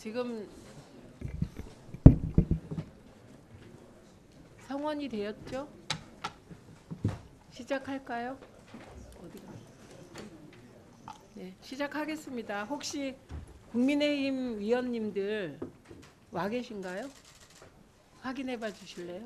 지금 성원이 되었죠? 시작할까요? 어디가? 네, 시작하겠습니다. 혹시 국민의힘 위원님들 와 계신가요? 확인해 봐 주실래요?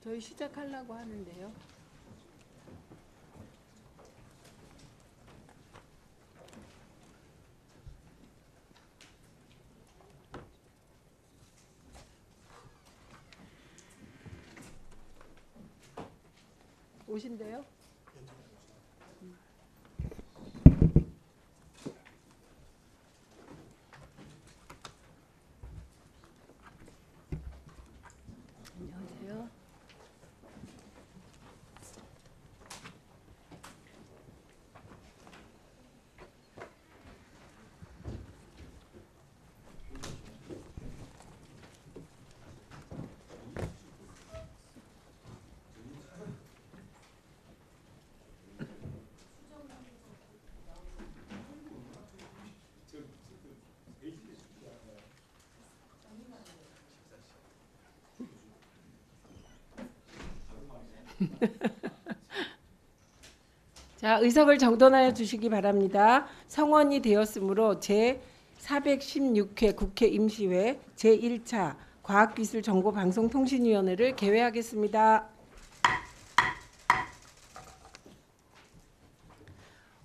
저희 시작하려고 하는데요. 오신대요? 안녕하세요. 자, 의석을 정돈하여 주시기 바랍니다. 성원이 되었으므로 제416회 국회 임시회 제1차 과학기술정보방송통신위원회를 개회하겠습니다.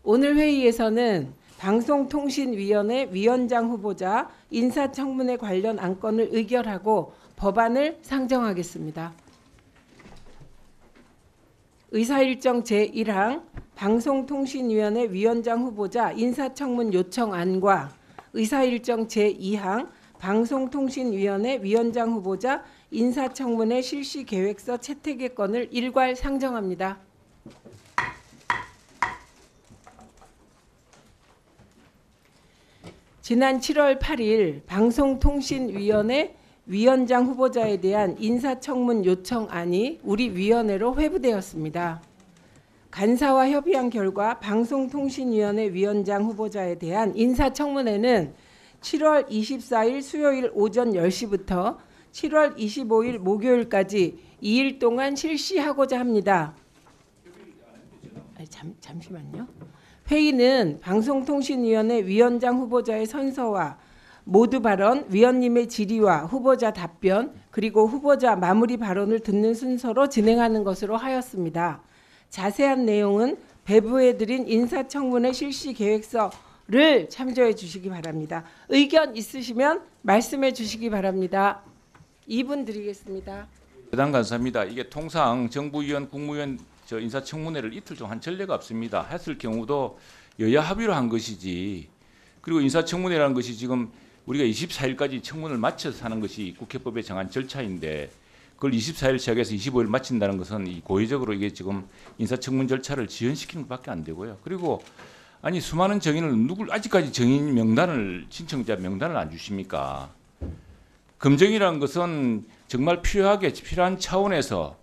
오늘 회의에서는 방송통신위원회 위원장 후보자 인사청문회 관련 안건을 의결하고 법안을 상정하겠습니다. 의사일정 제1항 방송통신위원회 위원장 후보자 인사청문 요청안과 의사일정 제2항 방송통신위원회 위원장 후보자 인사청문회 실시계획서 채택의 건을 일괄 상정합니다. 지난 7월 8일 방송통신위원회 위원장 후보자에 대한 인사청문 요청안이 우리 위원회로 회부되었습니다. 간사와 협의한 결과 방송통신위원회 위원장 후보자에 대한 인사청문회는 7월 24일 수요일 오전 10시부터 7월 25일 목요일까지 2일 동안 실시하고자 합니다. 잠시만요. 회의는 방송통신위원회 위원장 후보자의 선서와 모두 발언, 위원님의 질의와 후보자 답변, 그리고 후보자 마무리 발언을 듣는 순서로 진행하는 것으로 하였습니다. 자세한 내용은 배부해드린 인사청문회 실시계획서를 참조해 주시기 바랍니다. 의견 있으시면 말씀해 주시기 바랍니다. 2분 드리겠습니다. 대단 감사합니다. 이게 통상 정부위원, 국무위원 인사청문회를 이틀 동안 한 전례가 없습니다. 했을 경우도 여야 합의로 한 것이지. 그리고 인사청문회라는 것이 지금 우리가 24일까지 청문을 마쳐서 하는 것이 국회법에 정한 절차인데 그걸 24일 시작해서 25일 마친다는 것은 이 고의적으로 이게 지금 인사청문 절차를 지연시키는 것밖에 안 되고요. 그리고 아니 수많은 정인을 아직까지 정인 명단을 신청자 명단을 안 주십니까? 검증이라는 것은 정말 필요한 차원에서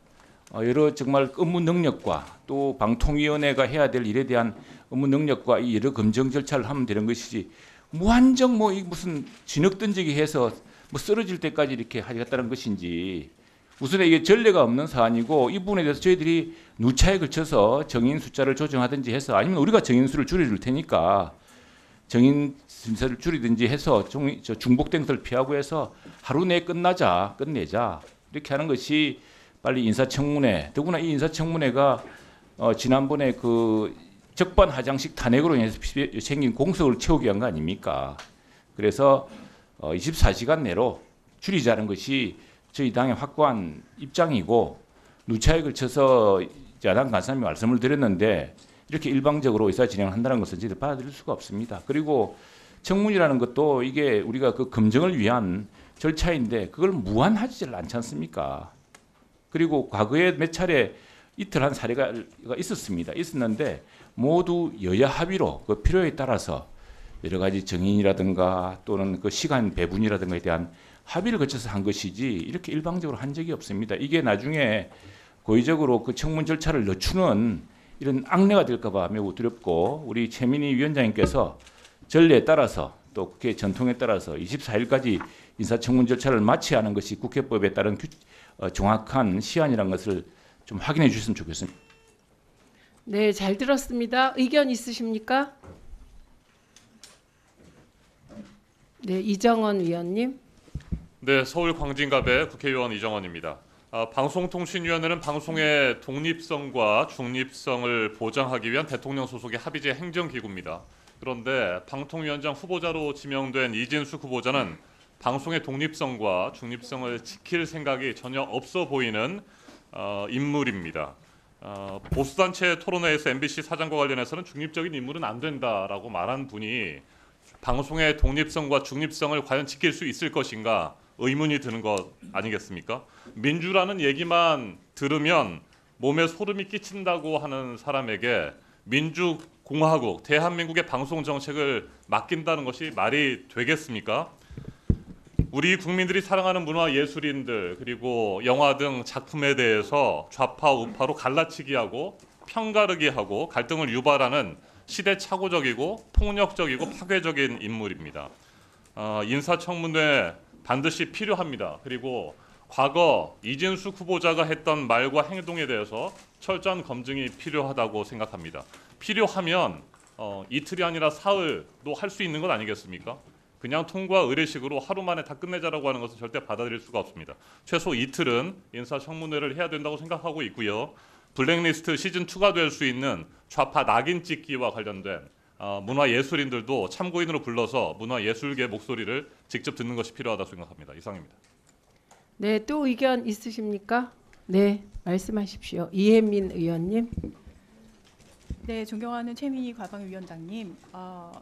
여러 정말 업무 능력과 또 방통위원회가 해야 될 일에 대한 업무 능력과 이 여러 검증 절차를 하면 되는 것이지 무한정 뭐 무슨 진흙 던지기 해서 뭐 쓰러질 때까지 이렇게 하겠다는 것인지 우선 이게 전례가 없는 사안이고 이 부분에 대해서 저희들이 누차에 걸쳐서 정인 숫자를 조정하든지 해서 아니면 우리가 정인 수를 줄여줄 테니까 정인 순서를 줄이든지 해서 중복된 것을 피하고 해서 하루 내에 끝내자 이렇게 하는 것이 빨리 인사청문회 더구나 이 인사청문회가 지난번에 그 적반하장식 탄핵으로 인해서 생긴 공석을 채우기 위한 거 아닙니까? 그래서 24시간 내로 줄이자는 것이 저희 당의 확고한 입장이고 누차에 걸쳐서 야당 간사님이 말씀을 드렸는데 이렇게 일방적으로 의사 진행을 한다는 것은 저희들 받아들일 수가 없습니다. 그리고 청문이라는 것도 이게 우리가 그 검증을 위한 절차인데 그걸 무한하지를 않지 않습니까? 그리고 과거에 몇 차례 이틀 한 사례가 있었습니다. 있었는데 모두 여야 합의로 그 필요에 따라서 여러 가지 정인이라든가 또는 그 시간 배분이라든가에 대한 합의를 거쳐서 한 것이지 이렇게 일방적으로 한 적이 없습니다. 이게 나중에 고의적으로 그 청문 절차를 늦추는 이런 악례가 될까봐 매우 두렵고 우리 최민희 위원장님께서 전례에 따라서 또 국회 전통에 따라서 24일까지 인사청문 절차를 마쳐야 하는 것이 국회법에 따른 정확한 시한이라는 것을 좀 확인해 주셨으면 좋겠습니다. 네, 잘 들었습니다. 의견 있으십니까? 네, 이정원 위원님. 네, 서울 광진갑의 국회의원 이정원입니다. 방송통신위원회는 방송의 독립성과 중립성을 보장하기 위한 대통령 소속의 합의제 행정기구입니다. 그런데 방통위원장 후보자로 지명된 이진숙 후보자는 방송의 독립성과 중립성을 지킬 생각이 전혀 없어 보이는 인물입니다. 보수단체 토론회에서 MBC 사장과 관련해서는 중립적인 인물은 안 된다라고 말한 분이 방송의 독립성과 중립성을 과연 지킬 수 있을 것인가 의문이 드는 것 아니겠습니까? 민주라는 얘기만 들으면 몸에 소름이 끼친다고 하는 사람에게 민주공화국, 대한민국의 방송 정책을 맡긴다는 것이 말이 되겠습니까? 우리 국민들이 사랑하는 문화 예술인들 그리고 영화 등 작품에 대해서 좌파 우파로 갈라치기하고 편가르기 하고 갈등을 유발하는 시대착오적이고 폭력적이고 파괴적인 인물입니다. 인사청문회 반드시 필요합니다. 그리고 과거 이진숙 후보자가 했던 말과 행동에 대해서 철저한 검증이 필요하다고 생각합니다. 필요하면 이틀이 아니라 사흘도 할 수 있는 것 아니겠습니까? 그냥 통과 의례식으로 하루 만에 다 끝내자라고 하는 것은 절대 받아들일 수가 없습니다. 최소 이틀은 인사청문회를 해야 된다고 생각하고 있고요. 블랙리스트 시즌2가 될 수 있는 좌파 낙인 찍기와 관련된 문화예술인들도 참고인으로 불러서 문화예술계 목소리를 직접 듣는 것이 필요하다고 생각합니다. 이상입니다. 네, 또 의견 있으십니까? 네, 말씀하십시오. 이혜민 의원님. 네, 존경하는 최민희 과방위원장님,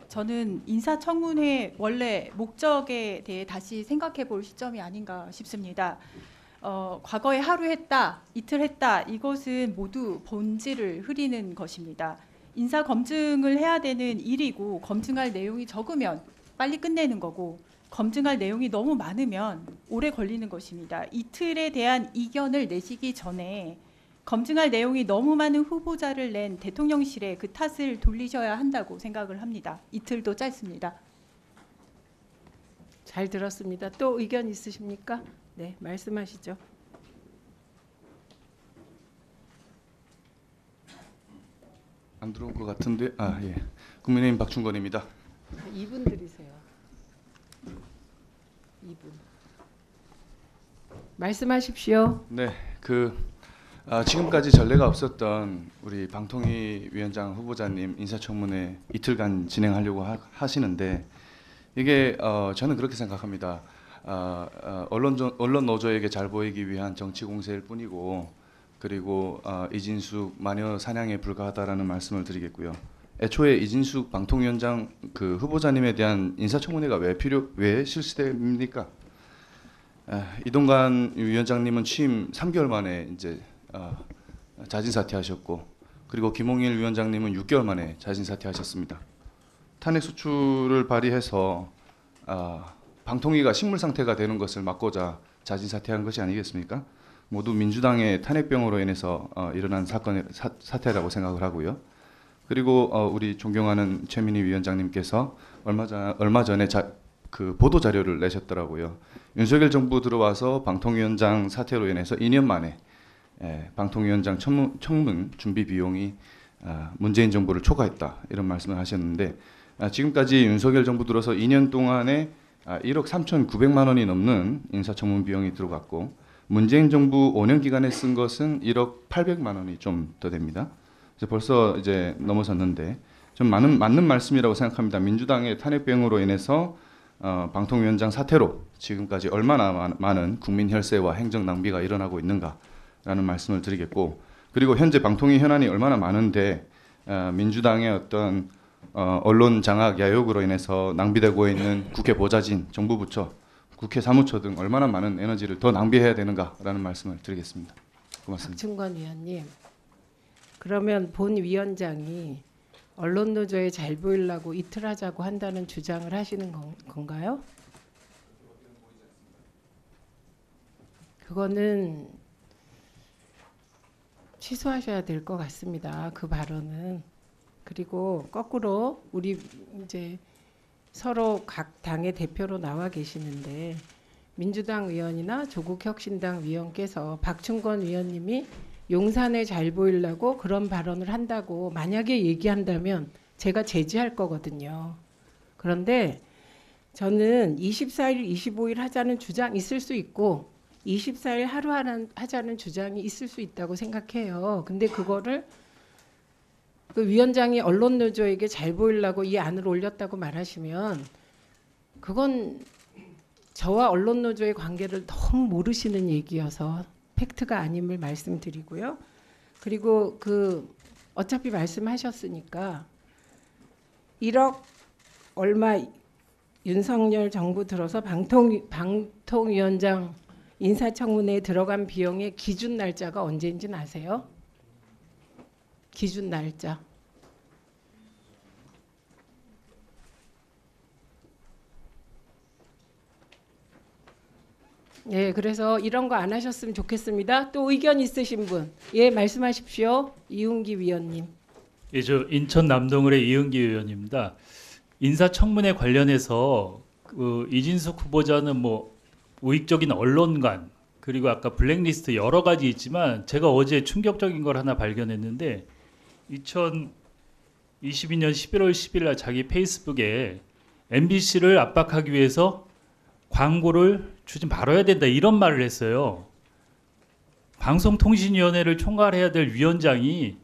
저는 인사청문회 원래 목적에 대해 다시 생각해 볼 시점이 아닌가 싶습니다. 과거에 하루 했다, 이틀 했다, 이것은 모두 본질을 흐리는 것입니다. 인사 검증을 해야 되는 일이고 검증할 내용이 적으면 빨리 끝내는 거고 검증할 내용이 너무 많으면 오래 걸리는 것입니다. 이틀에 대한 이견을 내시기 전에 검증할 내용이 너무 많은 후보자를 낸 대통령실에 그 탓을 돌리셔야 한다고 생각을 합니다. 이틀도 짧습니다. 잘 들었습니다. 또 의견 있으십니까? 네, 말씀하시죠. 안 들어온 것 같은데 예. 국민의힘 박충건입니다. 2분 드리세요. 2분. 말씀하십시오. 네, 지금까지 전례가 없었던 우리 방통위 위원장 후보자님 인사청문회 이틀간 진행하려고 하시는데 이게 저는 그렇게 생각합니다. 언론 노조에게 잘 보이기 위한 정치 공세일 뿐이고 그리고 이진숙 마녀 사냥에 불과하다라는 말씀을 드리겠고요. 애초에 이진숙 방통위원장 그 후보자님에 대한 인사청문회가 왜 실시됩니까? 이동관 위원장님은 취임 3개월 만에 이제 자진 사퇴하셨고 그리고 김홍일 위원장님은 6개월 만에 자진 사퇴하셨습니다. 탄핵 소추를 발의해서 방통위가 식물 상태가 되는 것을 막고자 자진 사퇴한 것이 아니겠습니까? 모두 민주당의 탄핵병으로 인해서 일어난 사태라고 생각을 하고요. 그리고 우리 존경하는 최민희 위원장님께서 얼마 전에 그 보도 자료를 내셨더라고요. 윤석열 정부 들어와서 방통위원장 사퇴로 인해서 2년 만에 방통위원장 청문 준비 비용이 문재인 정부를 초과했다 이런 말씀을 하셨는데 지금까지 윤석열 정부 들어서 2년 동안에 1억 3,900만 원이 넘는 인사청문 비용이 들어갔고 문재인 정부 5년 기간에 쓴 것은 1억 800만 원이 좀 더 됩니다. 벌써 이제 넘어섰는데 좀 맞는 말씀이라고 생각합니다. 민주당의 탄핵병으로 인해서 방통위원장 사태로 지금까지 얼마나 많은 국민 혈세와 행정 낭비가 일어나고 있는가라는 말씀을 드리겠고 그리고 현재 방통위 현안이 얼마나 많은데 민주당의 어떤 언론 장악 야욕으로 인해서 낭비되고 있는 국회 보좌진, 정부 부처, 국회 사무처 등 얼마나 많은 에너지를 더 낭비해야 되는가라는 말씀을 드리겠습니다. 고맙습니다. 박충건 위원님, 그러면 본 위원장이 언론 노조에 잘 보이려고 이틀 하자고 한다는 주장을 하시는 건가요? 그거는 취소하셔야 될 것 같습니다. 그 발언은. 그리고 거꾸로 우리 이제 서로 각 당의 대표로 나와 계시는데 민주당 의원이나 조국혁신당 위원께서 박충권 위원님이 용산에 잘 보이려고 그런 발언을 한다고 만약에 얘기한다면 제가 제지할 거거든요. 그런데 저는 24일, 25일 하자는 주장 있을 수 있고 24일 하루 하자는 주장이 있을 수 있다고 생각해요. 근데 그거를 그 위원장이 언론 노조에게 잘 보이려고 이 안을 올렸다고 말하시면 그건 저와 언론 노조의 관계를 너무 모르시는 얘기여서 팩트가 아님을 말씀드리고요. 그리고 그 어차피 말씀하셨으니까 1억 얼마 윤석열 정부 들어서 방통위원장 인사청문회에 들어간 비용의 기준 날짜가 언제인지는 아세요? 기준 날짜. 예, 그래서 이런 거 안 하셨으면 좋겠습니다. 또 의견 있으신 분, 예, 말씀하십시오. 이웅기 위원님. 예, 저 인천 남동을의 이은기 의원입니다. 인사청문회 관련해서 그 이진숙 후보자는 뭐 우익적인 언론관 그리고 아까 블랙리스트 여러 가지 있지만 제가 어제 충격적인 걸 하나 발견했는데 2022년 11월 10일 날 자기 페이스북에 MBC를 압박하기 위해서 광고를 주지 말아야 된다 이런 말을 했어요. 방송통신위원회를 총괄해야 될 위원장이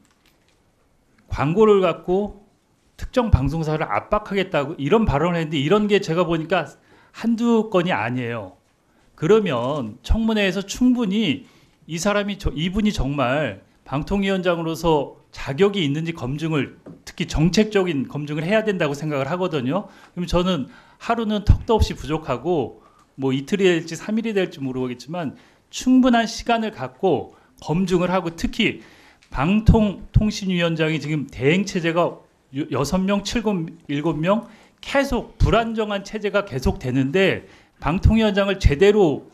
광고를 갖고 특정 방송사를 압박하겠다고 이런 발언을 했는데 이런 게 제가 보니까 한두 건이 아니에요. 그러면 청문회에서 충분히 이 사람이 이분이 정말 방통위원장으로서 자격이 있는지 검증을 특히 정책적인 검증을 해야 된다고 생각을 하거든요. 그럼 저는 하루는 턱도 없이 부족하고 뭐 이틀이 될지 3일이 될지 모르겠지만 충분한 시간을 갖고 검증을 하고 특히 방통통신위원장이 지금 대행 체제가 6명, 7명 계속 불안정한 체제가 계속 되는데 방통위원장을 제대로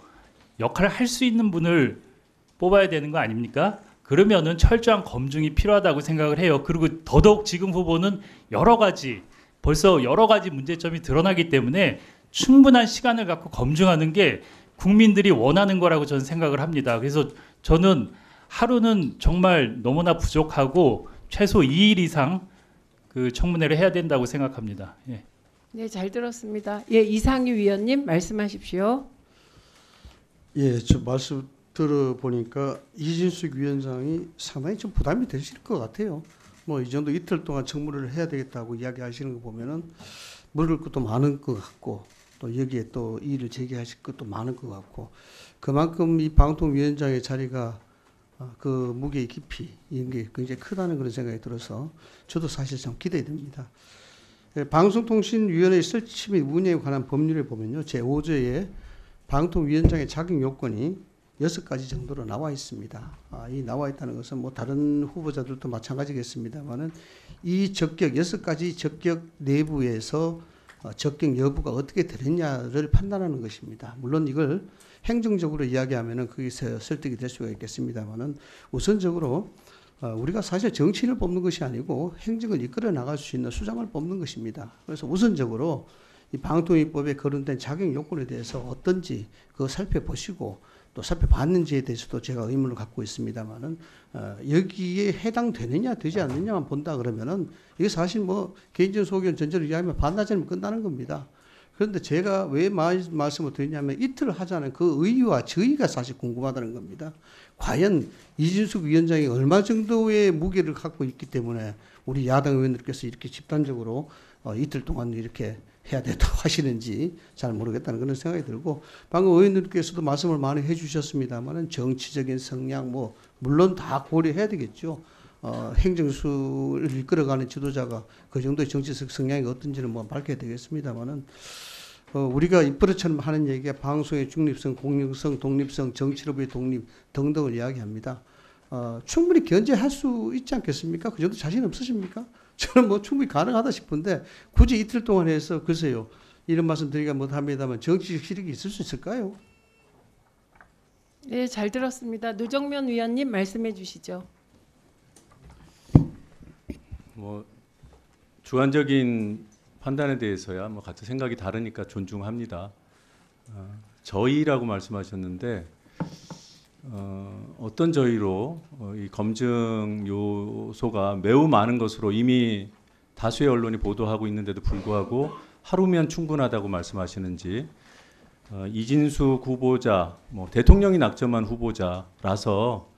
역할을 할 수 있는 분을 뽑아야 되는 거 아닙니까? 그러면은 철저한 검증이 필요하다고 생각을 해요. 그리고 더더욱 지금 후보는 벌써 여러 가지 문제점이 드러나기 때문에 충분한 시간을 갖고 검증하는 게 국민들이 원하는 거라고 저는 생각을 합니다. 그래서 저는 하루는 정말 너무나 부족하고 최소 2일 이상 그 청문회를 해야 된다고 생각합니다. 예. 네, 잘 들었습니다. 예, 이상희 위원님 말씀하십시오. 예, 저 말씀 들어보니까 이진숙 위원장이 상당히 좀 부담이 되실 것 같아요. 뭐 이 정도 이틀 동안 청문회를 해야 되겠다고 이야기하시는 거 보면은 물을 것도 많은 것 같고 또 여기에 또 이의를 제기하실 것도 많은 것 같고 그만큼 이 방통위원장의 자리가 그 무게의 깊이 이런 게 굉장히 크다는 그런 생각이 들어서 저도 사실 좀 기대됩니다. 방송통신위원회의 설치 및 운영에 관한 법률을 보면요. 제5조에 방통위원장의 자격 요건이 6가지 정도로 나와 있습니다. 이 나와 있다는 것은 뭐 다른 후보자들도 마찬가지겠습니다만은 이 적격 6가지 적격 내부에서 적격 여부가 어떻게 되느냐를 판단하는 것입니다. 물론 이걸 행정적으로 이야기하면은 거기서 설득이 될 수가 있겠습니다만은 우선적으로 우리가 사실 정치인을 뽑는 것이 아니고 행정을 이끌어 나갈 수 있는 수장을 뽑는 것입니다. 그래서 우선적으로 이 방통위법에 거론된 자격 요건에 대해서 어떤지 그거 살펴보시고 또 살펴봤는지에 대해서도 제가 의문을 갖고 있습니다만은 여기에 해당되느냐 되지 않느냐만 본다 그러면은 이게 사실 뭐 개인적인 소견 전제로 이야기하면 반나절이면 끝나는 겁니다. 그런데 제가 왜 말씀을 드리냐면 이틀 하자는 그 의의와 저의가 사실 궁금하다는 겁니다. 과연 이진숙 위원장이 얼마 정도의 무게를 갖고 있기 때문에 우리 야당 의원들께서 이렇게 집단적으로 이틀 동안 이렇게 해야 된다고 하시는지 잘 모르겠다는 그런 생각이 들고 방금 의원님께서도 말씀을 많이 해주셨습니다만은 정치적인 성향 뭐 물론 다 고려해야 되겠죠. 행정수를 이끌어가는 지도자가 그 정도의 정치적 성향이 어떤지는 뭐 밝혀야 되겠습니다만은 우리가 입버릇처럼 하는 얘기가 방송의 중립성, 공정성, 독립성, 정치로부의 독립 등등을 이야기합니다. 충분히 견제할 수 있지 않겠습니까? 그 정도 자신 없으십니까? 저는 뭐 충분히 가능하다 싶은데 굳이 이틀 동안 해서 글쎄요. 이런 말씀 드리기가 못합니다만 정치적 실익이 있을 수 있을까요? 네, 잘 들었습니다. 노정면 위원님 말씀해 주시죠. 뭐 주관적인 판단에 대해서야 뭐 같은 생각이 다르니까 존중합니다. 저희라고 말씀하셨는데 어떤 저희로 이 검증 요소가 매우 많은 것으로 이미 다수의 언론이 보도하고 있는데도 불구하고 하루면 충분하다고 말씀하시는지 이진숙 후보자, 뭐 대통령이 낙점한 후보자라서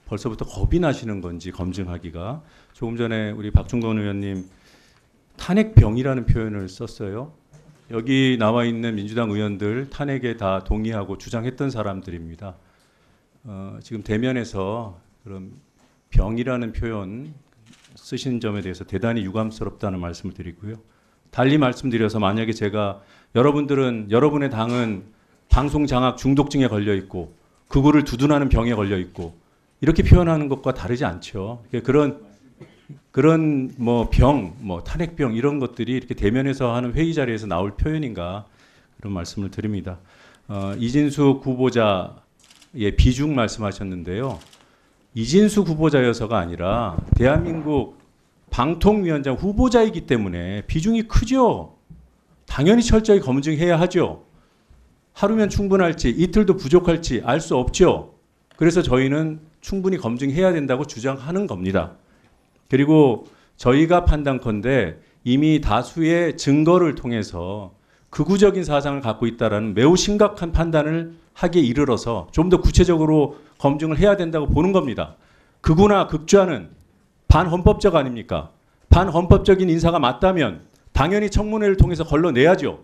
벌써부터 겁이 나시는 건지 검증하기가 조금 전에 우리 박중건 의원님 탄핵병이라는 표현을 썼어요. 여기 나와 있는 민주당 의원들 탄핵에 다 동의하고 주장했던 사람들입니다. 지금 대면에서 그런 병이라는 표현 쓰신 점에 대해서 대단히 유감스럽다는 말씀을 드리고요. 달리 말씀드려서 만약에 제가 여러분들은 여러분의 당은 방송 장악 중독증에 걸려 있고 극우를 두둔하는 병에 걸려 있고 이렇게 표현하는 것과 다르지 않죠. 그런 뭐 병, 뭐 탄핵병 이런 것들이 이렇게 대면에서 하는 회의 자리에서 나올 표현인가 그런 말씀을 드립니다. 이진숙 후보자의 비중 말씀하셨는데요. 이진숙 후보자여서가 아니라 대한민국 방통위원장 후보자이기 때문에 비중이 크죠. 당연히 철저히 검증해야 하죠. 하루면 충분할지 이틀도 부족할지 알 수 없죠. 그래서 저희는 충분히 검증해야 된다고 주장하는 겁니다. 그리고 저희가 판단컨대 이미 다수의 증거를 통해서 극우적인 사상을 갖고 있다는 매우 심각한 판단을 하기에 이르러서 좀 더 구체적으로 검증을 해야 된다고 보는 겁니다. 극우나 극좌는 반헌법적 아닙니까? 반헌법적인 인사가 맞다면 당연히 청문회를 통해서 걸러내야죠.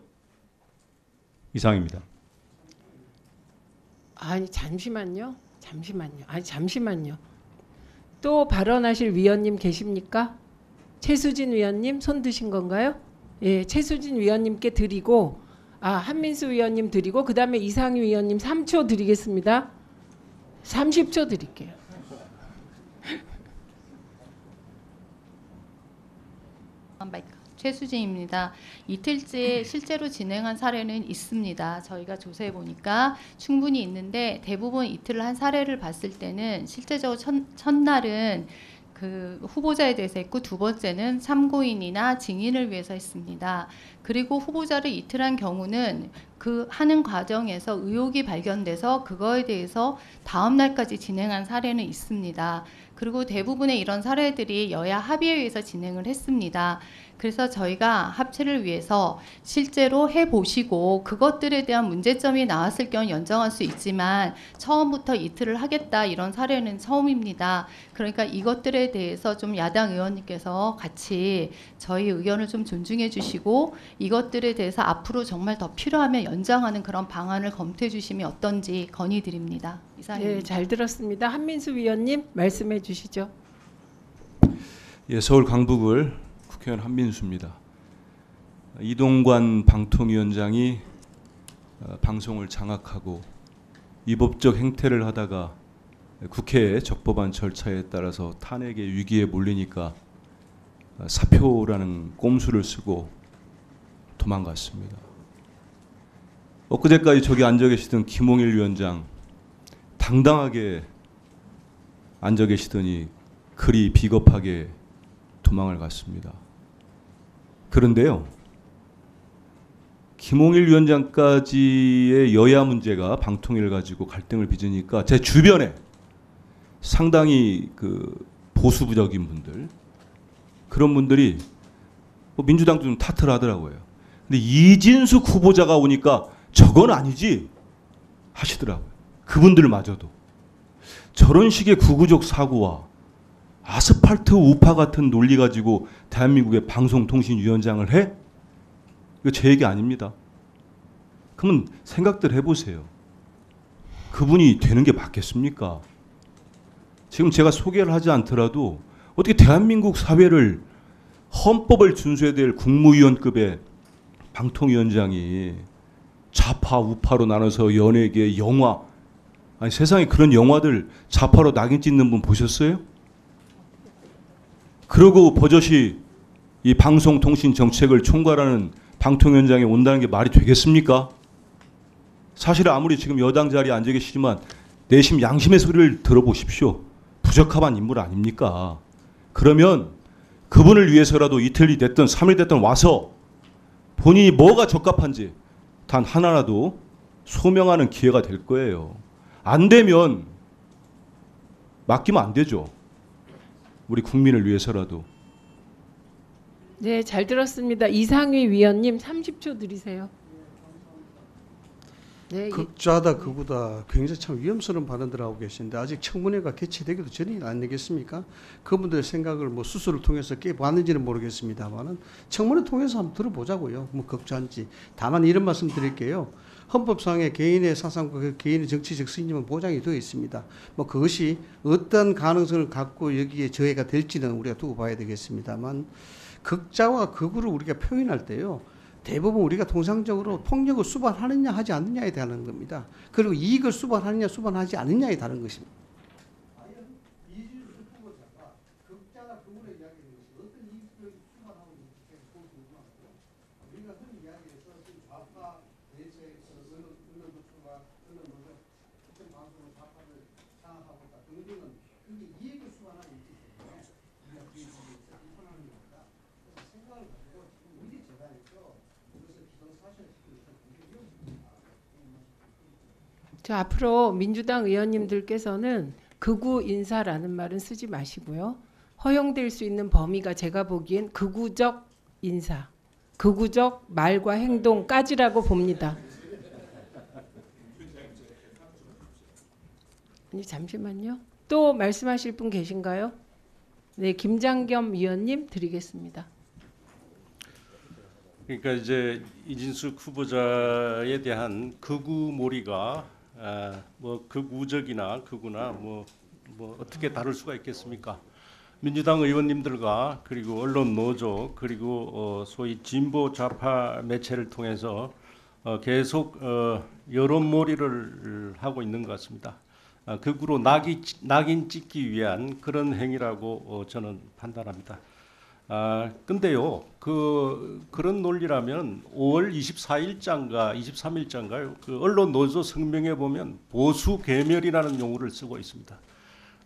이상입니다. 아니 잠시만요. 또 발언하실 위원님 계십니까? 최수진 위원님 손 드신 건가요? 예, 최수진 위원님께 드리고 한민수 위원님 드리고 그다음에 이상희 위원님 3초 드리겠습니다. 30초 드릴게요. 최수진입니다. 이틀째 실제로 진행한 사례는 있습니다. 저희가 조사해 보니까 충분히 있는데 대부분 이틀을 한 사례를 봤을 때는 실제적으로 첫날은 그 후보자에 대해서 했고 두 번째는 참고인이나 증인을 위해서 했습니다. 그리고 후보자를 이틀 한 경우는 그 하는 과정에서 의혹이 발견돼서 그거에 대해서 다음 날까지 진행한 사례는 있습니다. 그리고 대부분의 이런 사례들이 여야 합의에 의해서 진행을 했습니다. 그래서 저희가 합치를 위해서 실제로 해보시고 그것들에 대한 문제점이 나왔을 경우 연정할 수 있지만 처음부터 이틀을 하겠다 이런 사례는 처음입니다. 그러니까 이것들에 대해서 좀 야당 의원님께서 같이 저희 의견을 좀 존중해 주시고 이것들에 대해서 앞으로 정말 더 필요하면 연장하는 그런 방안을 검토해 주시면 어떤지 건의드립니다. 이상입니다. 네, 잘 들었습니다. 한민수 위원님 말씀해 주시죠. 예, 서울 강북을 국회의원 한민수입니다. 이동관 방통위원장이 방송을 장악하고 위법적 행태를 하다가 국회의 적법한 절차에 따라서 탄핵의 위기에 몰리니까 사표라는 꼼수를 쓰고 도망갔습니다. 엊그제까지 저기 앉아 계시던 김홍일 위원장 당당하게 앉아 계시더니 그리 비겁하게 도망을 갔습니다. 그런데요, 김홍일 위원장까지의 여야 문제가 방통위를 가지고 갈등을 빚으니까 제 주변에 상당히 그 보수부적인 분들, 그런 분들이 뭐 민주당도 좀 탓을 하더라고요. 근데 이진숙 후보자가 오니까 저건 아니지 하시더라고요. 그분들마저도 저런 식의 구구적 사고와 아스팔트 우파 같은 논리 가지고 대한민국의 방송통신위원장을 해? 이거 제 얘기 아닙니다. 그러면 생각들 해보세요. 그분이 되는 게 맞겠습니까? 지금 제가 소개를 하지 않더라도 어떻게 대한민국 사회를 헌법을 준수해야 될 국무위원급의 방통위원장이 좌파 우파로 나눠서 연예계 영화, 아니 세상에 그런 영화들 좌파로 낙인 찍는 분 보셨어요? 그러고 버젓이 이 방송통신 정책을 총괄하는 방통위원장이 온다는 게 말이 되겠습니까? 사실 아무리 지금 여당 자리에 앉아 계시지만 내심 양심의 소리를 들어보십시오. 부적합한 인물 아닙니까? 그러면 그분을 위해서라도 이틀이 됐든 3일 됐든 와서 본인이 뭐가 적합한지 단 하나라도 소명하는 기회가 될 거예요. 안 되면 맡기면 안 되죠. 우리 국민을 위해서라도. 네, 잘 들었습니다. 이상휘 위원님 30초 드리세요. 네, 극좌다 극우다 굉장히 참 위험스러운 발언들 하고 계신데 아직 청문회가 개최되기도 전이 아니겠습니까? 그분들의 생각을 뭐 수술을 통해서 깨봤는지는 모르겠습니다만은 청문회 통해서 한번 들어보자고요. 뭐 극좌인지. 다만 이런 말씀 드릴게요. 헌법상의 개인의 사상과 그 개인의 정치적 승리는 보장이 되어 있습니다. 뭐 그것이 어떤 가능성을 갖고 여기에 저해가 될지는 우리가 두고 봐야 되겠습니다만 극좌와 극우를 우리가 표현할 때요. 대부분 우리가 통상적으로 폭력을 수반하느냐 하지 않느냐에 대한 겁니다. 그리고 이익을 수반하느냐 수반하지 않느냐에 다른 것입니다. 저 앞으로 민주당 의원님들께서는 극우 인사라는 말은 쓰지 마시고요. 허용될 수 있는 범위가 제가 보기엔 극우적 인사, 극우적 말과 행동까지라고 봅니다. 아니 잠시만요. 또 말씀하실 분 계신가요? 네, 김장겸 위원님 드리겠습니다. 그러니까 이제 이진숙 후보자에 대한 극우몰이가 뭐 극우적이나 극우나 뭐 어떻게 다룰 수가 있겠습니까? 민주당 의원님들과 그리고 언론 노조 그리고 소위 진보 좌파 매체를 통해서 계속 여론몰이를 하고 있는 것 같습니다. 극우로 낙인 찍기 위한 그런 행위라고 저는 판단합니다. 근데요, 그런 논리라면 5월 24일자인가 23일자인가요? 그 언론 노조 성명에 보면 보수 계멸이라는 용어를 쓰고 있습니다.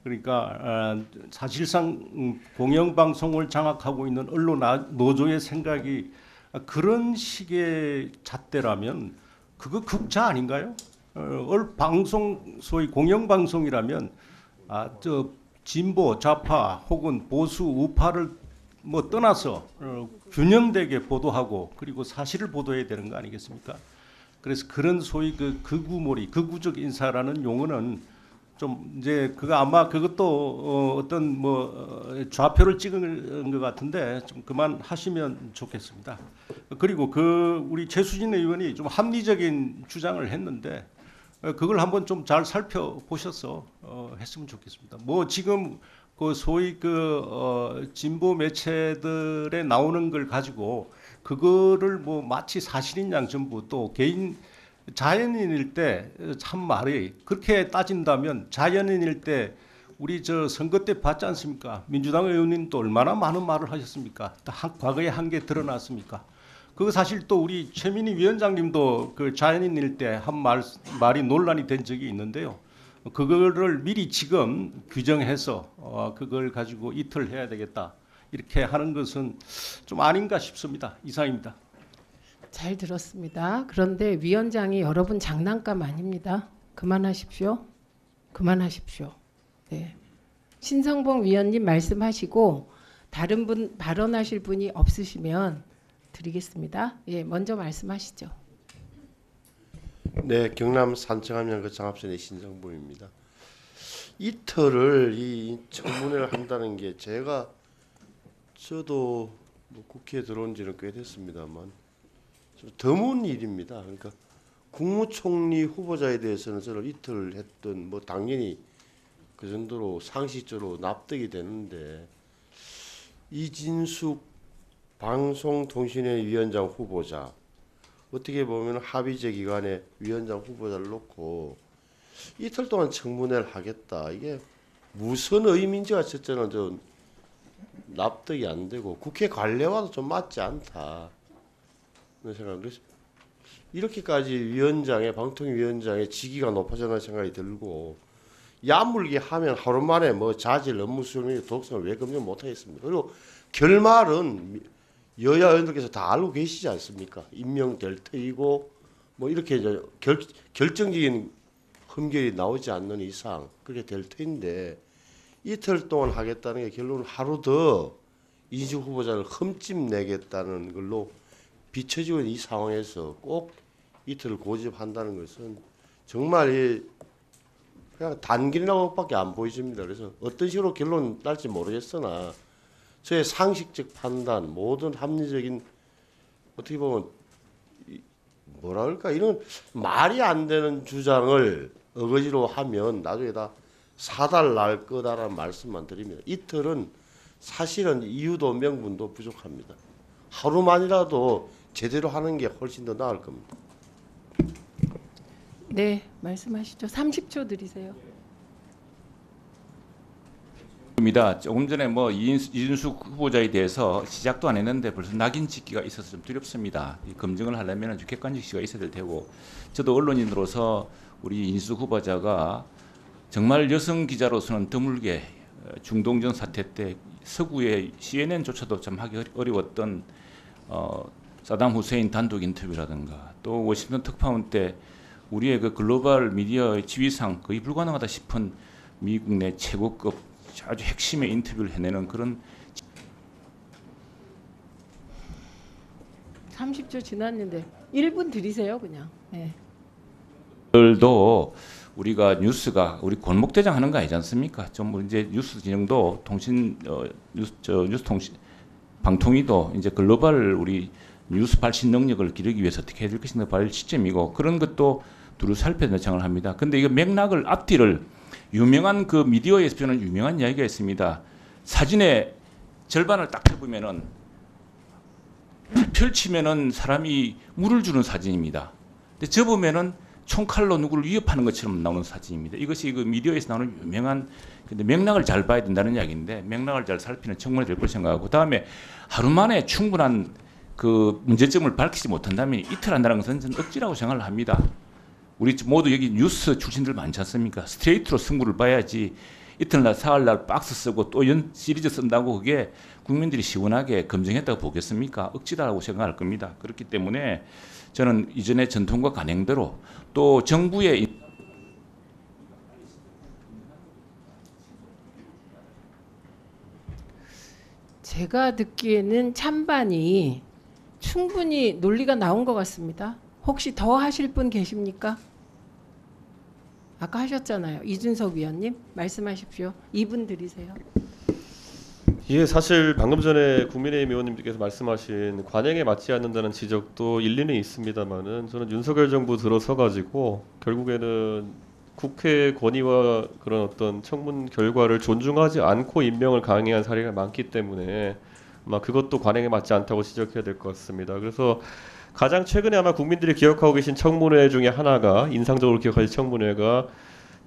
그러니까 사실상 공영방송을 장악하고 있는 언론 노조의 생각이 그런 식의 잣대라면 그거 극좌 아닌가요? 방송 소위 공영방송이라면 저 진보 좌파 혹은 보수 우파를 뭐 떠나서 균형되게 보도하고 그리고 사실을 보도해야 되는 거 아니겠습니까? 그래서 그런 소위 그 극우몰이 극우적 인사라는 용어는 좀 이제 그거 아마 그것도 어떤 뭐 좌표를 찍은 것 같은데 좀 그만 하시면 좋겠습니다. 그리고 그 우리 최수진 의원이 좀 합리적인 주장을 했는데 그걸 한번 좀 잘 살펴보셔서 했으면 좋겠습니다. 뭐 지금 그 소위 그 진보 매체들에 나오는 걸 가지고 그거를 뭐 마치 사실인 양 전부 또 개인 자연인일 때 참 말이 그렇게 따진다면 자연인일 때 우리 저 선거 때 봤지 않습니까? 민주당 의원님도 얼마나 많은 말을 하셨습니까? 과거에 한 게 드러났습니까? 그거 사실 또 우리 최민희 위원장님도 그 자연인일 때 한 말이 논란이 된 적이 있는데요. 그거를 미리 지금 규정해서 그걸 가지고 이틀 해야 되겠다 이렇게 하는 것은 좀 아닌가 싶습니다. 이상입니다. 잘 들었습니다. 그런데 위원장이 여러분 장난감 아닙니다. 그만하십시오. 그만하십시오. 네. 신성봉 위원님 말씀하시고 다른 분 발언하실 분이 없으시면 드리겠습니다. 예, 먼저 말씀하시죠. 네, 경남 산청하면 장합선의 신성봉입니다. 이틀을 이 청문회를 한다는 게 저도 뭐 국회에 들어온 지는 꽤 됐습니다만 좀 드문 일입니다. 그러니까 국무총리 후보자에 대해서는 저는 이틀 했던 뭐 당연히 그 정도로 상식적으로 납득이 되는데 이진숙 방송통신회 위원장 후보자 어떻게 보면 합의제 기관의 위원장 후보자를 놓고 이틀 동안 청문회를 하겠다. 이게 무슨 의미인지가 첫째는 좀 납득이 안 되고 국회 관례와도 좀 맞지 않다. 그런 생각. 그래서 이렇게까지 방통위원장의 직위가 높아졌다는 생각이 들고 야물게 하면 하루 만에 뭐 자질, 업무 수행, 독성을 왜 검증 못하겠습니까? 그리고 결말은 여야 의원들께서 다 알고 계시지 않습니까? 임명될 터이고 뭐 이렇게 이제 결정적인 흠결이 나오지 않는 이상 그렇게 될 터인데 이틀 동안 하겠다는 게 결론은 하루 더 이준석 후보자를 흠집내겠다는 걸로 비춰지고 있는 이 상황에서 꼭 이틀을 고집한다는 것은 정말 그냥 단길이라고밖에 안 보여집니다. 그래서 어떤 식으로 결론 날지 모르겠으나 저의 상식적 판단, 모든 합리적인 어떻게 보면 뭐라 그럴까 이런 말이 안 되는 주장을 어거지로 하면 나중에 다 사달 날 거다라는 말씀만 드립니다. 이틀은 사실은 이유도 명분도 부족합니다. 하루만이라도 제대로 하는 게 훨씬 더 나을 겁니다. 네, 말씀하시죠. 30초 드리세요. 입니다. 조금 전에 뭐 이준숙 후보자에 대해서 시작도 안 했는데 벌써 낙인 찍기가 있어서 좀 두렵습니다. 이 검증을 하려면 객관적시가 있어야 될 테고, 저도 언론인으로서 우리 이준숙 후보자가 정말 여성 기자로서는 드물게 중동전 사태 때 서구의 CNN조차도 참 하기 어려웠던 사담 후세인 단독 인터뷰라든가 또 워싱턴 특파원 때 우리의 그 글로벌 미디어의 지위상 거의 불가능하다 싶은 미국 내 최고급 아주 핵심의 인터뷰를 해내는 그런 30초 지났는데 1분 드리세요, 그냥. 네. 들도 우리가 뉴스가 우리 골목대장 하는 거 아니지 않습니까? 좀 이제 뉴스 진영도 뉴스 통신 방통위도 이제 글로벌 우리 뉴스 발신 능력을 기르기 위해서 어떻게 해야 될 것인가 발 시점이고 그런 것도 두루 살펴야 요청을 합니다. 근데 이거 맥락을 앞뒤를 유명한 그 미디어에서 저는 유명한 이야기가 있습니다. 사진의 절반을 딱 접으면은 펼치면은 사람이 물을 주는 사진입니다. 근데 접으면은 총칼로 누구를 위협하는 것처럼 나오는 사진입니다. 이것이 그 미디어에서 나오는 유명한 근데 맥락을 잘 봐야 된다는 이야기인데 맥락을 잘 살피는 청문회 될 걸 생각하고 그다음에 하루 만에 충분한 그 문제점을 밝히지 못한다면 이틀 한다는 것은 저는 억지라고 생각을 합니다. 우리 모두 여기 뉴스 출신들 많지 않습니까? 스트레이트로 승부를 봐야지 이튿날 사흘날 박스 쓰고 또 시리즈 쓴다고 그게 국민들이 시원하게 검증했다고 보겠습니까? 억지다라고 생각할 겁니다. 그렇기 때문에 저는 이전의 전통과 관행대로 또 정부의 제가 듣기에는 찬반이 충분히 논리가 나온 것 같습니다. 혹시 더 하실 분 계십니까? 아까 하셨잖아요. 이준석 위원님 말씀하십시오. 2분 드리세요. 예, 사실 방금 전에 국민의힘 의원님께서 말씀하신 관행에 맞지 않는다는 지적도 일리는 있습니다만은 저는 윤석열 정부 들어서 가지고 결국에는 국회 권위와 그런 어떤 청문 결과를 존중하지 않고 임명을 강행한 사례가 많기 때문에 아마 그것도 관행에 맞지 않다고 지적해야 될 것 같습니다. 그래서 가장 최근에 아마 국민들이 기억하고 계신 청문회 중에 하나가 인상적으로 기억하실 청문회가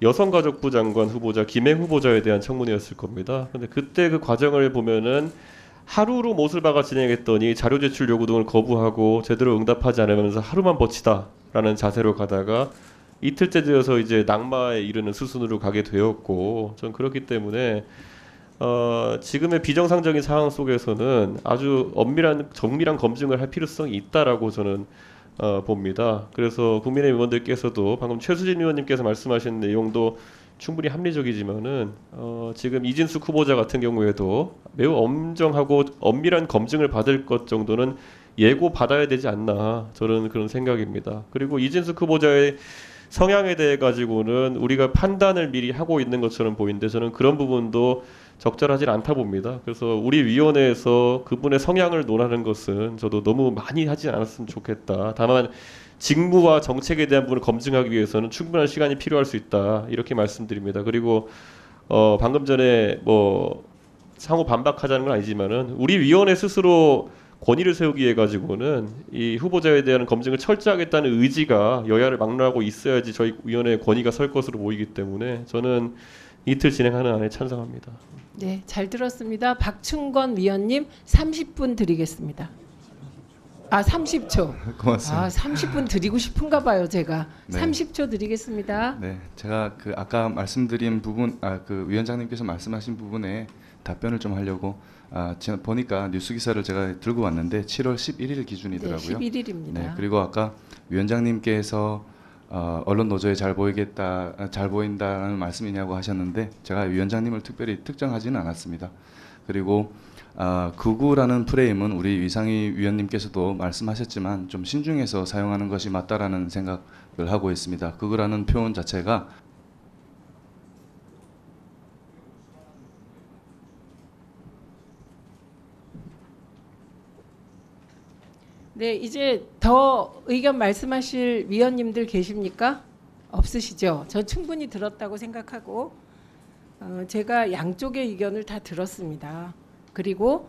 여성가족부 장관 후보자 김행 후보자에 대한 청문회였을 겁니다. 근데 그때 그 과정을 보면은 하루로 못을 박아 진행했더니 자료 제출 요구 등을 거부하고 제대로 응답하지 않으면서 하루만 버티다라는 자세로 가다가 이틀째 되어서 이제 낙마에 이르는 수순으로 가게 되었고 전 그렇기 때문에 지금의 비정상적인 상황 속에서는 아주 정밀한 검증을 할 필요성이 있다라고 저는 봅니다. 그래서 국민의힘 의원들께서도 방금 최수진 의원님께서 말씀하신 내용도 충분히 합리적이지만은 지금 이진숙 후보자 같은 경우에도 매우 엄정하고 엄밀한 검증을 받을 것 정도는 예고 받아야 되지 않나 저는 그런 생각입니다. 그리고 이진숙 후보자의 성향에 대해 가지고는 우리가 판단을 미리 하고 있는 것처럼 보이는데 저는 그런 부분도 적절하지 않다 봅니다. 그래서 우리 위원회에서 그분의 성향을 논하는 것은 저도 너무 많이 하지 않았으면 좋겠다. 다만 직무와 정책에 대한 부분을 검증하기 위해서는 충분한 시간이 필요할 수 있다. 이렇게 말씀드립니다. 그리고 방금 전에 뭐 상호 반박하자는 건 아니지만은 우리 위원회 스스로 권위를 세우기 위해 가지고는 이 후보자에 대한 검증을 철저하겠다는 의지가 여야를 막론하고 있어야지 저희 위원회의 권위가 설 것으로 보이기 때문에 저는 이틀 진행하는 안에 찬성합니다. 네, 잘 들었습니다. 박충건 위원님 30분 드리겠습니다. 아, 30초. 고맙습니다. 아, 30분 드리고 싶은가 봐요, 제가. 네. 30초 드리겠습니다. 네, 제가 그 아까 말씀드린 부분, 그 위원장님께서 말씀하신 부분에 답변을 좀 하려고 제가 보니까 뉴스 기사를 제가 들고 왔는데 7월 11일 기준이더라고요. 네, 11일입니다. 네, 그리고 아까 위원장님께서 언론 노조에 잘 보인다는 말씀이냐고 하셨는데 제가 위원장님을 특별히 특정하지는 않았습니다. 그리고 극우라는 프레임은 우리 위상희 위원님께서도 말씀하셨지만 좀 신중해서 사용하는 것이 맞다라는 생각을 하고 있습니다. 극우라는 표현 자체가 네, 이제 더 의견 말씀하실 위원님들 계십니까? 없으시죠? 저 충분히 들었다고 생각하고 제가 양쪽의 의견을 다 들었습니다. 그리고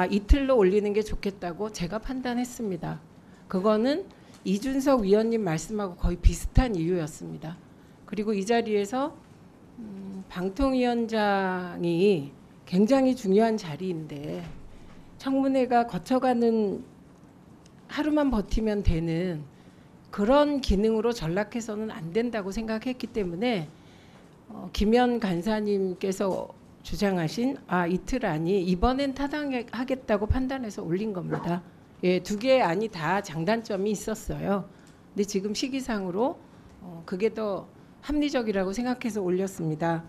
이틀로 올리는 게 좋겠다고 제가 판단했습니다. 그거는 이준석 위원님 말씀하고 거의 비슷한 이유였습니다. 그리고 이 자리에서 방통위원장이 굉장히 중요한 자리인데 청문회가 거쳐가는 하루만 버티면 되는 그런 기능으로 전락해서는 안 된다고 생각했기 때문에 김현 간사님께서 주장하신 이틀 안이 이번엔 타당하겠다고 판단해서 올린 겁니다. 예, 두 개의 안이 다 장단점이 있었어요. 근데 지금 시기상으로 그게 더 합리적이라고 생각해서 올렸습니다.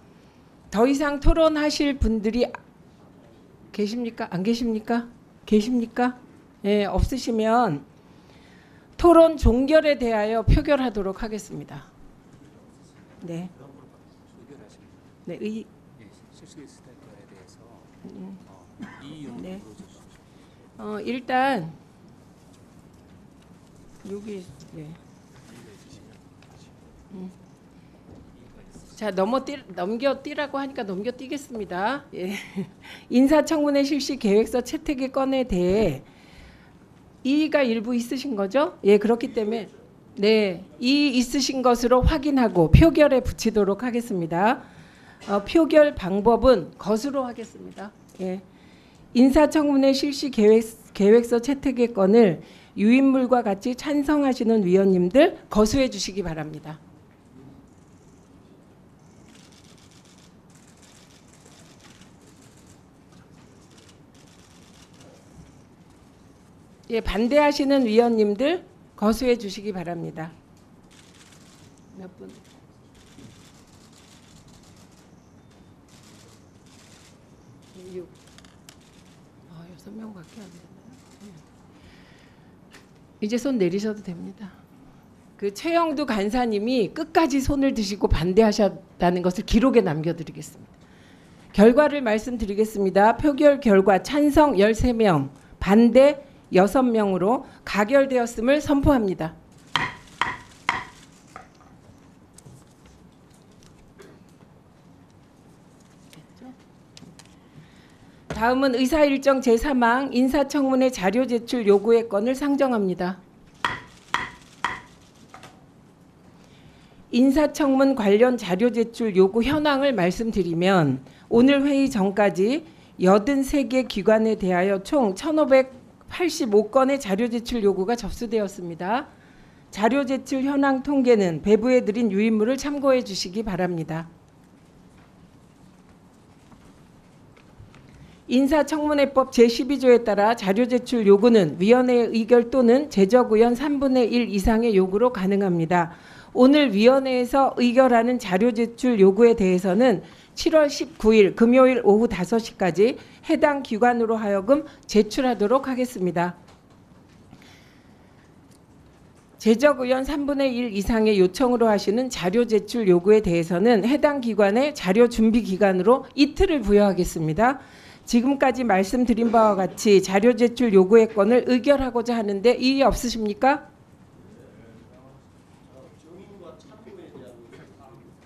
더 이상 토론하실 분들이 계십니까? 안 계십니까? 계십니까? 예, 없으시면 토론 종결에 대하여 표결하도록 하겠습니다. 네. 네, 네. 일단 여기 네. 자, 넘겨뛰라고 하니까 넘겨뛰겠습니다. 예. 인사청문회 실시 계획서 채택의 건에 대해 이의가 일부 있으신 거죠? 예, 그렇기 때문에 네, 이의 있으신 것으로 확인하고 표결에 붙이도록 하겠습니다. 표결 방법은 것으로 하겠습니다. 예. 인사청문회 실시 계획서 채택의 건을 유인물과 같이 찬성하시는 위원님들 거수해 주시기 바랍니다. 예, 반대하시는 위원님들 거수해 주시기 바랍니다. 몇 분? 6. 6명밖에 안 되나요? 이제 손 내리셔도 됩니다. 그 최영두 간사님이 끝까지 손을 드시고 반대하셨다는 것을 기록에 남겨드리겠습니다. 결과를 말씀드리겠습니다. 표결 결과 찬성 13명, 반대 6명으로 가결되었음을 선포합니다. 다음은 의사일정 제3항 인사청문회 자료 제출 요구의 건을 상정합니다. 인사청문 관련 자료 제출 요구 현황을 말씀드리면 오늘 회의 전까지 83개 기관에 대하여 총 1,585건의 자료 제출 요구가 접수되었습니다. 자료 제출 현황 통계는 배부해 드린 유인물을 참고해 주시기 바랍니다. 인사청문회법 제12조에 따라 자료 제출 요구는 위원회의 의결 또는 제적의원 3분의 1 이상의 요구로 가능합니다. 오늘 위원회에서 의결하는 자료 제출 요구에 대해서는 7월 19일 금요일 오후 5시까지 해당 기관으로 하여금 제출하도록 하겠습니다. 제적의원 3분의 1 이상의 요청으로 하시는 자료 제출 요구에 대해서는 해당 기관의 자료 준비 기간으로 이틀을 부여하겠습니다. 지금까지 말씀드린 바와 같이 자료 제출 요구의 건을 의결하고자 하는데 이의 없으십니까?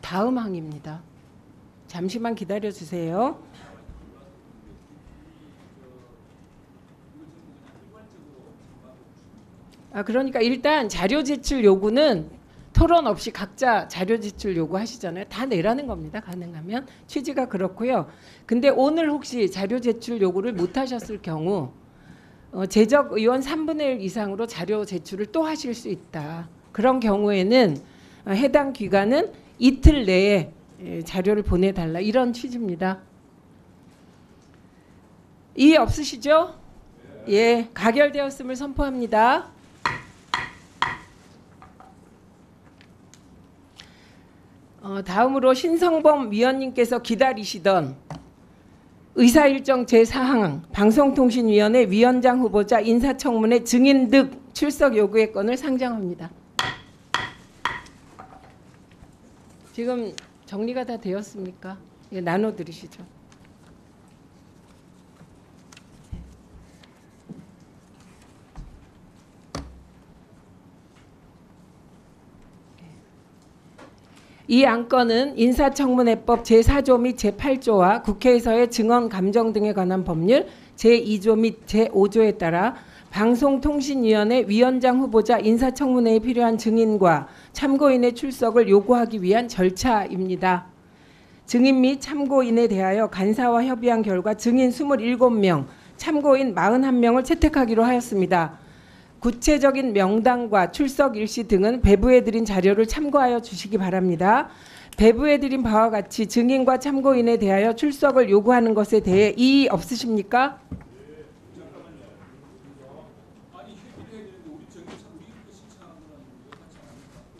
다음 항입니다. 잠시만 기다려 주세요. 그러니까 일단 자료 제출 요구는 토론 없이 각자 자료 제출 요구하시잖아요. 다 내라는 겁니다. 가능하면 취지가 그렇고요. 근데 오늘 혹시 자료 제출 요구를 못 하셨을 경우 재적 의원 3분의 1 이상으로 자료 제출을 또 하실 수 있다. 그런 경우에는 해당 기관은 이틀 내에 자료를 보내달라, 이런 취지입니다. 이의 없으시죠? 예, 가결되었음을 선포합니다. 다음으로 신성범 위원님께서 기다리시던 의사일정 제4항 방송통신위원회 위원장 후보자 인사청문회 증인 등 출석 요구의 건을 상정합니다. 지금 정리가 다 되었습니까? 예, 나눠 들으시죠. 이 안건은 인사청문회법 제4조 및 제8조와 국회에서의 증언 감정 등에 관한 법률 제2조 및 제5조에 따라 방송통신위원회 위원장 후보자 인사청문회에 필요한 증인과 참고인의 출석을 요구하기 위한 절차입니다. 증인 및 참고인에 대하여 간사와 협의한 결과 증인 27명, 참고인 41명을 채택하기로 하였습니다. 구체적인 명단과 출석 일시 등은 배부해드린 자료를 참고하여 주시기 바랍니다. 배부해드린 바와 같이 증인과 참고인에 대하여 출석을 요구하는 것에 대해 이의 없으십니까?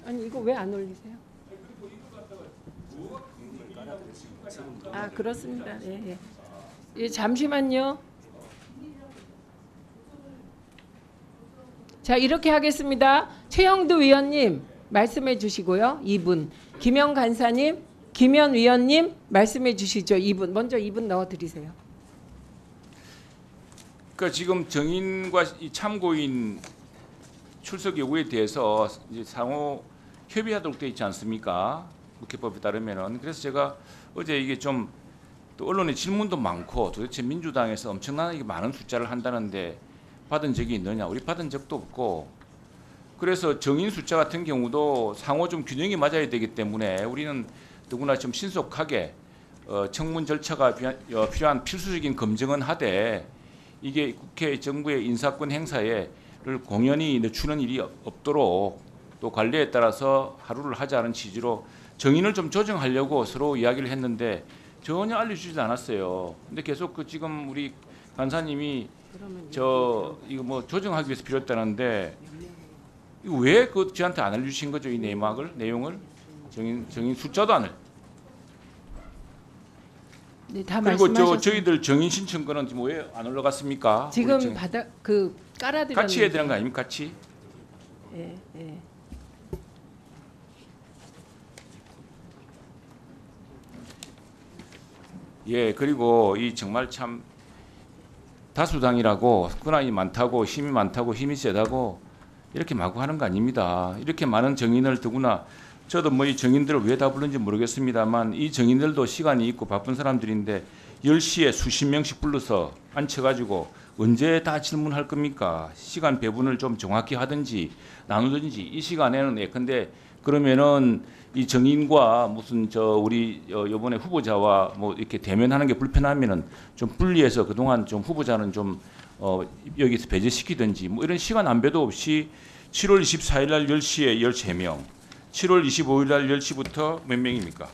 아니 이거 왜 안 올리세요? 아 그렇습니다. 예, 예. 예, 잠시만요. 자 이렇게 하겠습니다. 최영두 위원님 말씀해 주시고요. 2분. 김영 간사님, 김현 위원님 말씀해 주시죠. 2분. 먼저 2분 넣어 드리세요. 그러니까 지금 증인과 이 참고인 출석 요구에 대해서 이제 상호 협의하도록 되어 있지 않습니까? 국회법에 따르면은. 그래서 제가 어제 이게 좀 또 언론에 질문도 많고 도대체 민주당에서 엄청나게 많은 숫자를 한다는데 받은 적이 있느냐? 우리 받은 적도 없고, 그래서 증인 숫자 같은 경우도 상호 좀 균형이 맞아야 되기 때문에 우리는 더구나 좀 신속하게 청문 절차가 필요한 필수적인 검증은 하되 이게 국회 정부의 인사권 행사를 공연히 늦추는 일이 없도록 또 관리에 따라서 하루를 하자는 취지로 정인을 좀 조정하려고 서로 이야기를 했는데 전혀 알려주지도 않았어요. 근데 계속 그 지금 우리 간사님이 이거 뭐 조정하기 위해서 필요했다는데 이거 왜 그 저한테 안 알려주신 거죠? 이 내용을 정인 숫자도 안 알. 네, 다 그리고 말씀하셨습니다. 저희들 정인 신청권은 지금 왜 안 올라갔습니까? 지금 깔아드렸는데 같이 해야 되는 거 아닙니까? 같이. 예, 예. 예, 그리고 이 정말 참 다수당이라고 권한이 많다고 힘이 많다고 힘이 세다고 이렇게 마구 하는 거 아닙니다. 이렇게 많은 정인을 더구나 저도 뭐 이 정인들을 왜 다 부른지 모르겠습니다만 이 정인들도 시간이 있고 바쁜 사람들인데 10시에 수십 명씩 불러서 앉혀가지고 언제 다 질문할 겁니까? 시간 배분을 좀 정확히 하든지 나누든지 이 시간에는 예컨대 그러면은 이 정인과 무슨 우리 이번에 후보자와 뭐 이렇게 대면하는 게 불편하면은 좀 분리해서 그동안 좀 후보자는 좀 여기서 배제시키든지 뭐 이런 시간 안배도 없이 7월 24일 날 10시에 13명, 7월 25일 날 10시부터 몇 명입니까?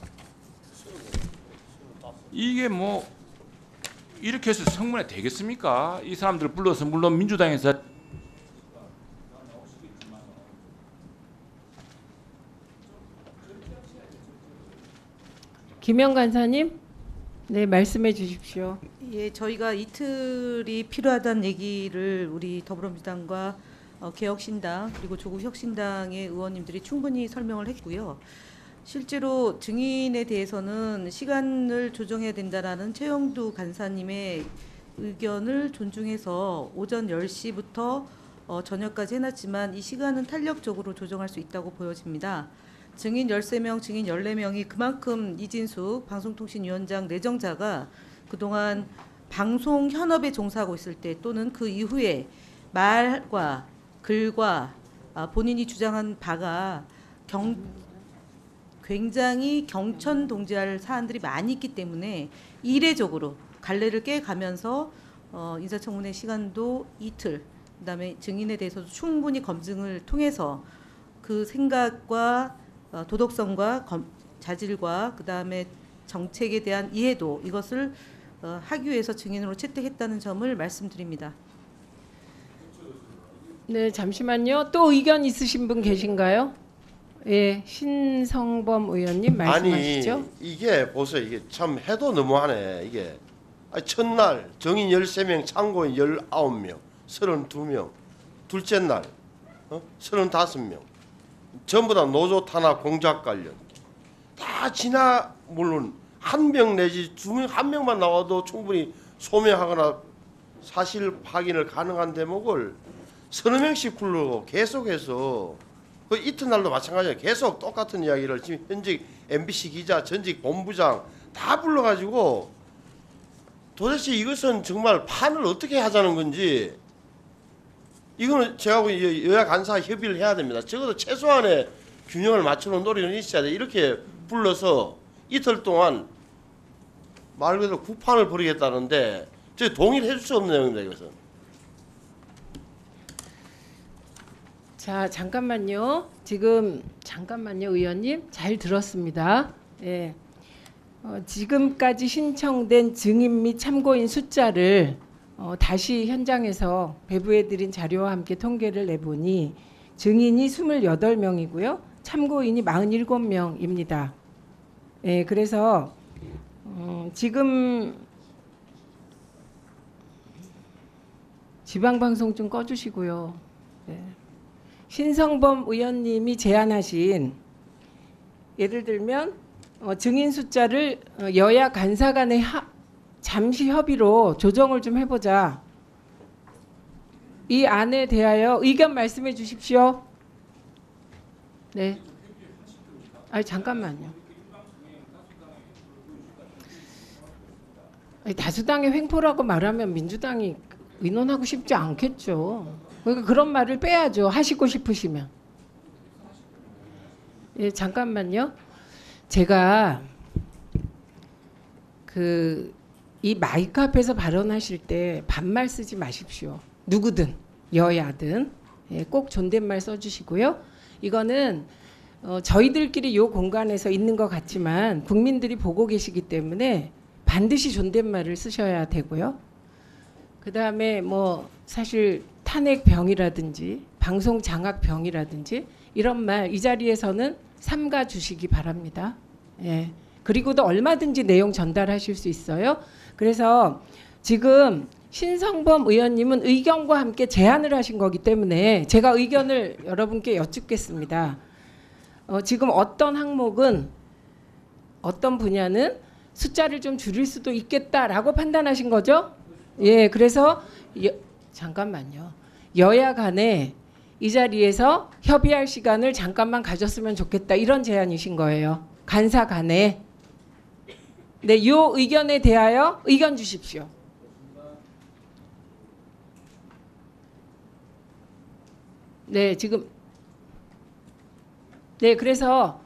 이게 뭐 이렇게 해서 청문회 되겠습니까? 이 사람들 불러서 물론 민주당에서 김영 간사님, 네 말씀해 주십시오. 예, 저희가 이틀이 필요하다는 얘기를 우리 더불어민주당과 개혁신당 그리고 조국혁신당의 의원님들이 충분히 설명을 했고요. 실제로 증인에 대해서는 시간을 조정해야 된다라는 최영두 간사님의 의견을 존중해서 오전 10시부터 저녁까지 해놨지만 이 시간은 탄력적으로 조정할 수 있다고 보여집니다. 증인 13명, 증인 14명이 그만큼 이진숙 방송통신위원장 내정자가 그동안 방송 현업에 종사하고 있을 때 또는 그 이후에 말과 글과 본인이 주장한 바가 굉장히 경천동지할 사안들이 많이 있기 때문에 이례적으로 갈래를 깨가면서 인사청문회 시간도 이틀, 그다음에 증인에 대해서도 충분히 검증을 통해서 그 생각과 도덕성과 자질과 그다음에 정책에 대한 이해도 이것을 하기 위해서 증인으로 채택했다는 점을 말씀드립니다. 네, 잠시만요. 또 의견 있으신 분 계신가요? 예, 신성범 의원님 말씀하시죠. 아니 이게 보세요. 이게 참 해도 너무하네. 이게 첫날 정인 13명, 참고인 19명, 32명. 둘째 날 35명. 전부 다 노조 탄압 공작 관련. 다 지나 물론 한 명 내지 두 명, 한 명만 나와도 충분히 소명하거나 사실 확인을 가능한 대목을 서너 명씩 불러고 계속해서 그 이튿날도 마찬가지예요. 계속 똑같은 이야기를 지금 현직 MBC 기자, 전직 본부장 다 불러가지고 도대체 이것은 정말 판을 어떻게 하자는 건지 이거는 제가 보기엔 여야 간사 협의를 해야 됩니다. 적어도 최소한의 균형을 맞추는 노력은 있어야 돼. 이렇게 불러서 이틀 동안 말 그대로 구판을 벌이겠다는데 저 동의를 해줄 수 없는 내용입니다. 이것은. 자, 잠깐만요. 잠깐만요, 의원님. 잘 들었습니다. 예. 지금까지 신청된 증인 및 참고인 숫자를 다시 현장에서 배부해드린 자료와 함께 통계를 내보니 증인이 28명이고요. 참고인이 47명입니다. 예, 그래서 지금 지방방송 좀 꺼주시고요. 네. 신성범 의원님이 제안하신 예를 들면 증인 숫자를 여야 간사 간의 잠시 협의로 조정을 좀 해보자. 이 안에 대하여 의견 말씀해 주십시오. 네. 아니 잠깐만요. 아니, 다수당의 횡포라고 말하면 민주당이 의논하고 싶지 않겠죠. 그러니까 그런 말을 빼야죠. 하시고 싶으시면. 예, 잠깐만요. 제가 이 마이크 앞에서 발언하실 때 반말 쓰지 마십시오. 누구든 여야든 예, 꼭 존댓말 써주시고요. 이거는 저희들끼리 이 공간에서 있는 것 같지만 국민들이 보고 계시기 때문에 반드시 존댓말을 쓰셔야 되고요. 그다음에 뭐 사실 탄핵병이라든지 방송 장악병이라든지 이런 말 이 자리에서는 삼가 주시기 바랍니다. 예. 그리고도 얼마든지 내용 전달하실 수 있어요. 그래서 지금 신성범 의원님은 의견과 함께 제안을 하신 거기 때문에 제가 의견을 여러분께 여쭙겠습니다. 지금 어떤 항목은 어떤 분야는 숫자를 좀 줄일 수도 있겠다라고 판단하신 거죠? 예, 그래서 잠깐만요. 여야 간에 이 자리에서 협의할 시간을 잠깐만 가졌으면 좋겠다 이런 제안이신 거예요. 간사 간에. 네, 이 의견에 대하여 의견 주십시오. 네, 지금 네, 그래서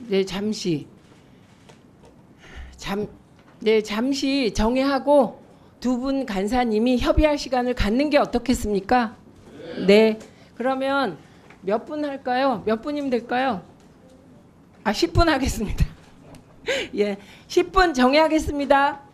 네, 잠시 정회하고 두 분 간사님이 협의할 시간을 갖는 게 어떻겠습니까? 네. 그러면 몇 분 할까요? 몇 분이면 될까요? 10분 하겠습니다. 예, 10분 정회하겠습니다.